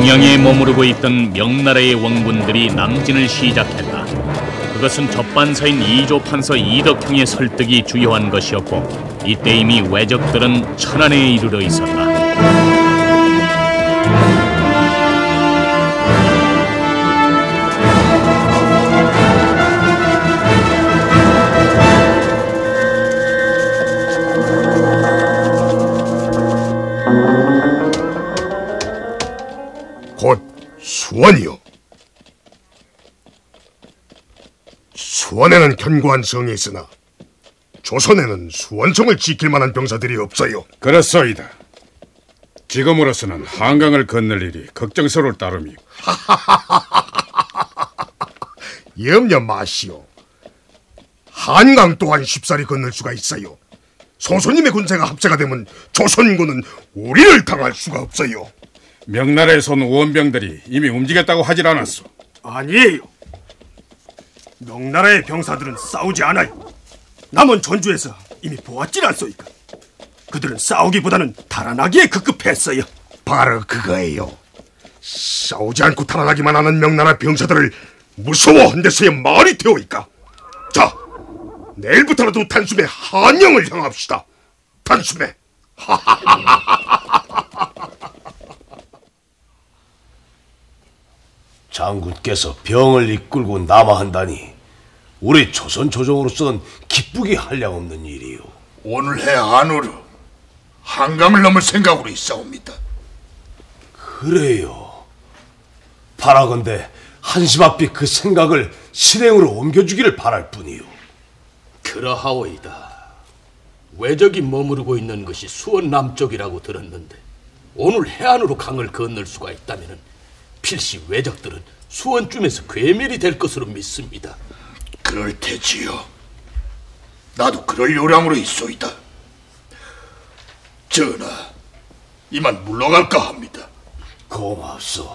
평양에 머무르고 있던 명나라의 왕군들이 남진을 시작했다. 그것은 접반사인 이조판서 이덕형의 설득이 주요한 것이었고, 이때 이미 왜적들은 천안에 이르러 있었다. 곧 수원이요. 수원에는 견고한 성이 있으나 조선에는 수원성을 지킬 만한 병사들이 없어요. 그렇소이다. 지금으로서는 한강을 건널 일이 걱정스러울 따름이고. 염려 마시오. 한강 또한 쉽사리 건널 수가 있어요. 소소님의 군세가 합세가 되면 조선군은 우리를 당할 수가 없어요. 명나라에서 온 원병들이 이미 움직였다고 하질 않았소. 아니에요. 명나라의 병사들은 싸우지 않아요. 남은 전주에서 이미 보았질 않소이까. 그들은 싸우기보다는 달아나기에 급급했어요. 바로 그거예요. 싸우지 않고 달아나기만 하는 명나라 병사들을 무서워한 데서야 말이 되어있까. 자, 내일부터라도 단숨에 한영을 향합시다. 단숨에. 장군께서 병을 이끌고 남아한다니 우리 조선 조정으로서는 기쁘게 한량없는 일이요. 오늘 해 안으로 한강을 넘을 생각으로 있사옵니다. 그래요. 바라건대 한시바삐 그 생각을 실행으로 옮겨주기를 바랄 뿐이요. 그러하오이다. 왜적이 머무르고 있는 것이 수원 남쪽이라고 들었는데 오늘 해안으로 강을 건널 수가 있다면 필시 왜적들은 수원쯤에서 괴멸이 될 것으로 믿습니다. 그럴 테지요. 나도 그럴 요량으로 있소이다. 전하, 이만 물러갈까 합니다. 고맙소.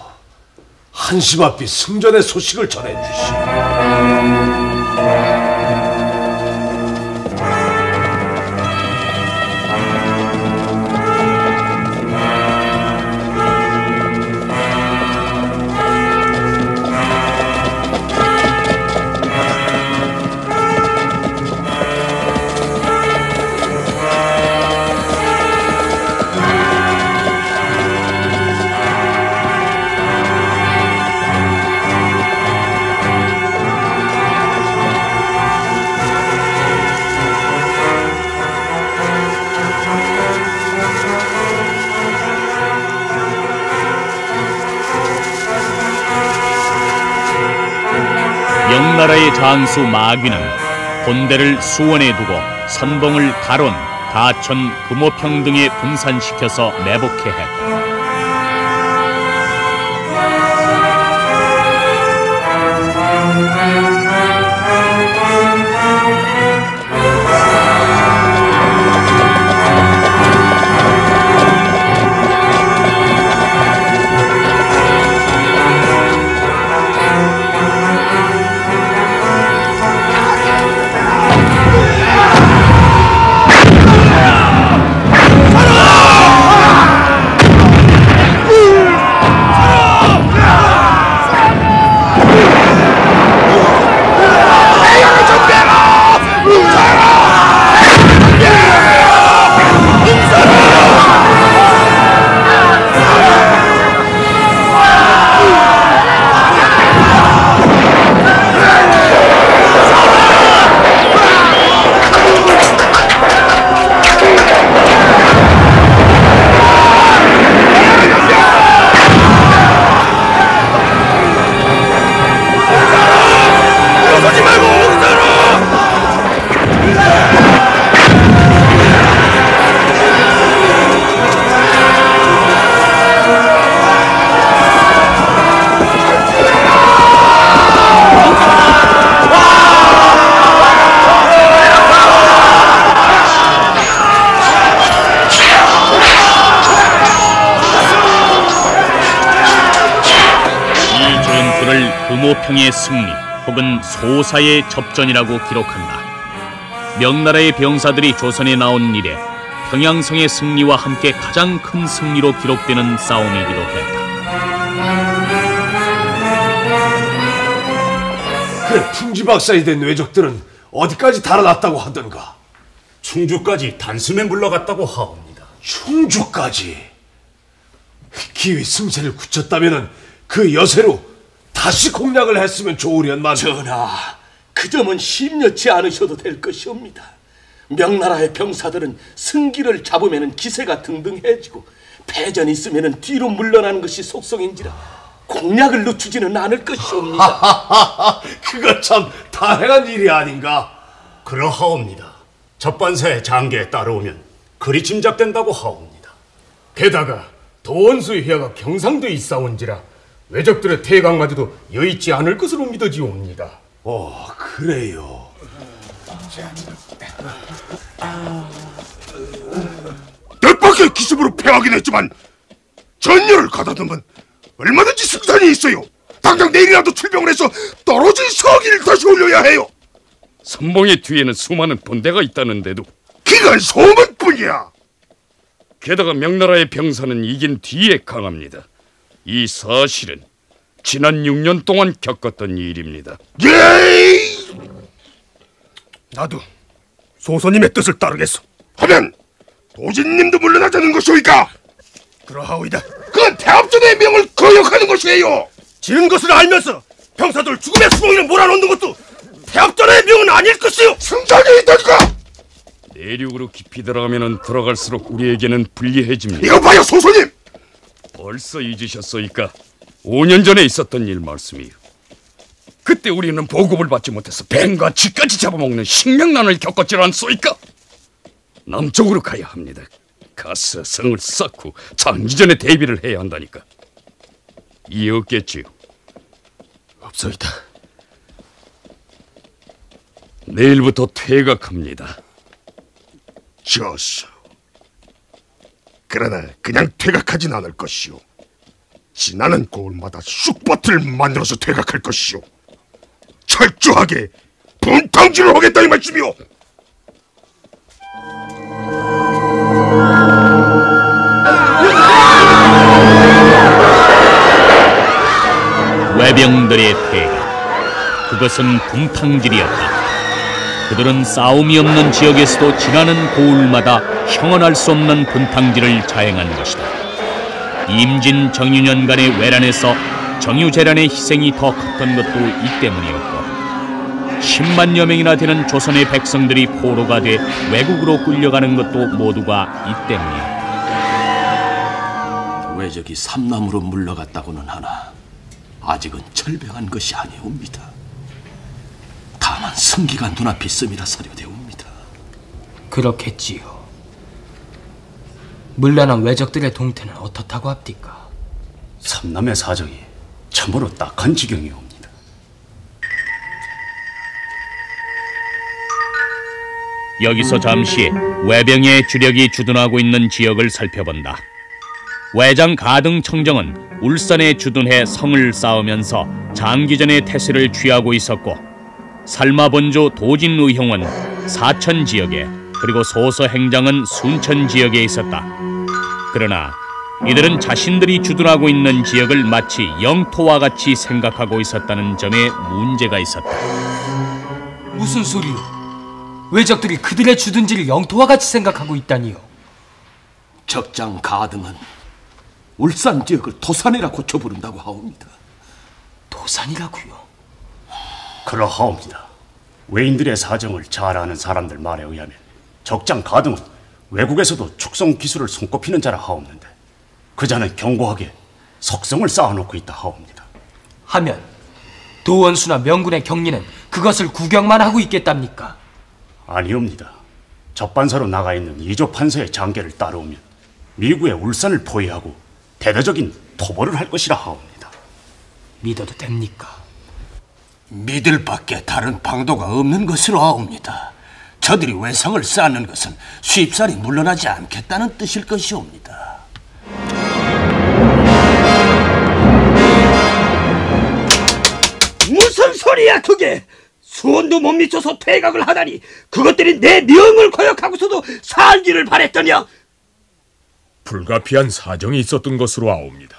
한시바삐 승전의 소식을 전해주시오. 명나라의 장수 마귀는 본대를 수원에 두고 선봉을 가론, 가천, 금호평 등에 분산시켜서 매복해 했다. 금호평의 승리 혹은 소사의 접전이라고 기록한다. 명나라의 병사들이 조선에 나온 이래 평양성의 승리와 함께 가장 큰 승리로 기록되는 싸움이기도 했다. 그래, 풍지박산이 된 외적들은 어디까지 달아났다고 하던가? 충주까지 단숨에 물러갔다고 하옵니다. 충주까지? 기위 승세를 굳혔다면은 그 여세로 다시 공략을 했으면 좋으련만. 전하, 그 점은 심려치 않으셔도 될 것이옵니다. 명나라의 병사들은 승기를 잡으면 기세가 등등해지고 패전이 있으면 뒤로 물러나는 것이 속성인지라 공략을 늦추지는 않을 것이옵니다. 그거 참 다행한 일이 아닌가? 그러하옵니다. 접반사의 장계에 따라오면 그리 짐작된다고 하옵니다. 게다가 도원수의 휘하가 경상도에 있사온지라 외적들의 퇴각마저도 여의치 않을 것으로 믿어지옵니다. 그래요. 뜻밖의 기습으로 패하긴 했지만 전열을 가다듬은 얼마든지 승산이 있어요. 당장 내일이라도 출병을 해서 떨어진 서기를 다시 올려야 해요. 선봉의 뒤에는 수많은 본대가 있다는데도 그건 소문뿐이야. 게다가 명나라의 병사는 이긴 뒤에 강합니다. 이 사실은 지난 6년 동안 겪었던 일입니다. 예이! 나도 소소님의 뜻을 따르겠소. 하면 도진님도 물러나자는 것이오이까? 그러하오이다. 그건 태압전의 명을 거역하는 것이에요. 지는 것을 알면서 병사들 죽음의 수봉이를 몰아넣는 것도 태압전의 명은 아닐 것이요. 승산이 있다니까. 내륙으로 깊이 들어가면 들어갈수록 우리에게는 불리해집니다. 이거 봐요, 소소님. 벌써 잊으셨소이까? 5년 전에 있었던 일 말씀이요. 그때 우리는 보급을 받지 못해서 뱀과 쥐까지 잡아먹는 식량난을 겪었질 않소이까? 남쪽으로 가야 합니다. 가서 성을 쌓고 장기전에 대비를 해야 한다니까. 이해 없겠지요? 없소이다. 내일부터 퇴각합니다. 좋소. 그러나 그냥 퇴각하진 않을 것이오. 지나는 고을마다 쑥버틀을 만들어서 퇴각할 것이오. 철저하게 분탕질을 하겠다 이 말씀이오. 외병들의 퇴각, 그것은 분탕질이었다. 그들은 싸움이 없는 지역에서도 지나는 고을마다 형언할 수 없는 분탕질을 자행한 것이다. 임진 정유년 간의 외란에서 정유재란의 희생이 더 컸던 것도 이 때문이었고 10만여 명이나 되는 조선의 백성들이 포로가 돼 외국으로 끌려가는 것도 모두가 이 때문이었다. 외적이 삼남으로 물러갔다고는 하나 아직은 철병한 것이 아니옵니다. 다만 승기가 눈앞이 씀이라 사료되옵니다. 그렇겠지요. 물러난 외적들의 동태는 어떻다고 합니까? 삼남의 사정이 참으로 딱한 지경이옵니다. 여기서 잠시 외병의 주력이 주둔하고 있는 지역을 살펴본다. 외장 가등 청정은 울산에 주둔해 성을 쌓으면서 장기전의 태세를 취하고 있었고 살마본주 도진의형은 사천 지역에 그리고 소서 행장은 순천 지역에 있었다. 그러나 이들은 자신들이 주둔하고 있는 지역을 마치 영토와 같이 생각하고 있었다는 점에 문제가 있었다. 무슨 소리요? 외적들이 그들의 주둔지를 영토와 같이 생각하고 있다니요? 적장 가등은 울산 지역을 도산이라 고쳐 부른다고 하옵니다. 도산이라고요? 그러하옵니다. 외인들의 사정을 잘 아는 사람들 말에 의하면 적장 가등은 외국에서도 축성 기술을 손꼽히는 자라 하옵는데 그 자는 견고하게 석성을 쌓아놓고 있다 하옵니다. 하면 도원수나 명군의 경리는 그것을 구경만 하고 있겠답니까? 아니옵니다. 접반사로 나가 있는 이조 판서의 장계를 따라오면 미국의 울산을 포위하고 대대적인 토벌을 할 것이라 하옵니다. 믿어도 됩니까? 믿을 밖에 다른 방도가 없는 것으로 하옵니다. 저들이 외성을 쌓는 것은 쉽사리 물러나지 않겠다는 뜻일 것이옵니다. 무슨 소리야 그게? 수원도 못 미쳐서 퇴각을 하다니 그것들이 내 명을 거역하고서도 살기를 바랬더냐? 불가피한 사정이 있었던 것으로 아옵니다.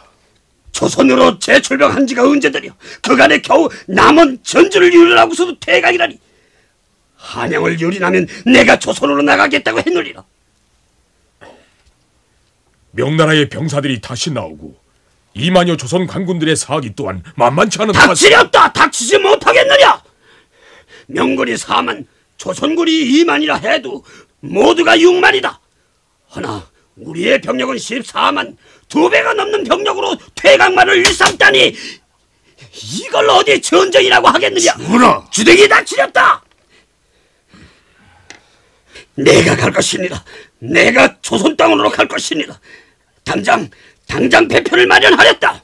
조선으로 재출병한 지가 언제더냐. 그간에 겨우 남은 전주를 유린하고서도 퇴각이라니. 한양을 유린하면 내가 조선으로 나가겠다고 했느니라. 명나라의 병사들이 다시 나오고 2만여 조선 관군들의 사기 또한 만만치 않은. 닥치렸다. 닥치지 못하겠느냐. 명군이 4만, 조선군이 2만이라 해도 모두가 6만이다. 허나 우리의 병력은 14만, 2배가 넘는 병력으로 퇴각만을 일삼다니 이걸 어디 전쟁이라고 하겠느냐. 전하, 주댕이 닥치렸다. 내가 갈 것입니다. 내가 조선 땅으로 갈 것입니다. 당장 배편을 마련하렸다.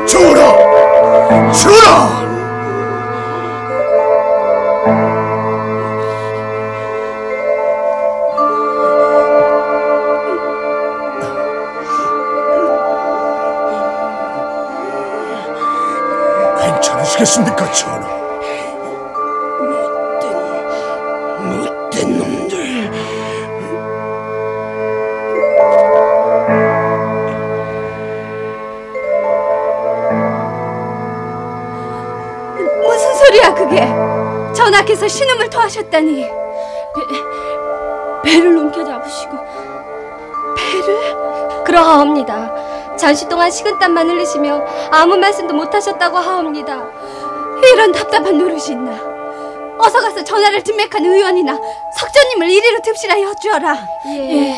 전하! 전하! 괜찮으시겠습니까, 전하? 못된 놈들. 무슨 소리야 그게? 전하께서 신음을 토하셨다니. 배를 넘겨잡으시고. 배를? 그러하옵니다. 잠시 동안 식은땀만 흘리시며 아무 말씀도 못하셨다고 하옵니다. 이런 답답한 노릇이 있나. 어서 가서 전하를 진맥한 의원이나 석전님을 이리로 듭시라 여쭈어라. 예.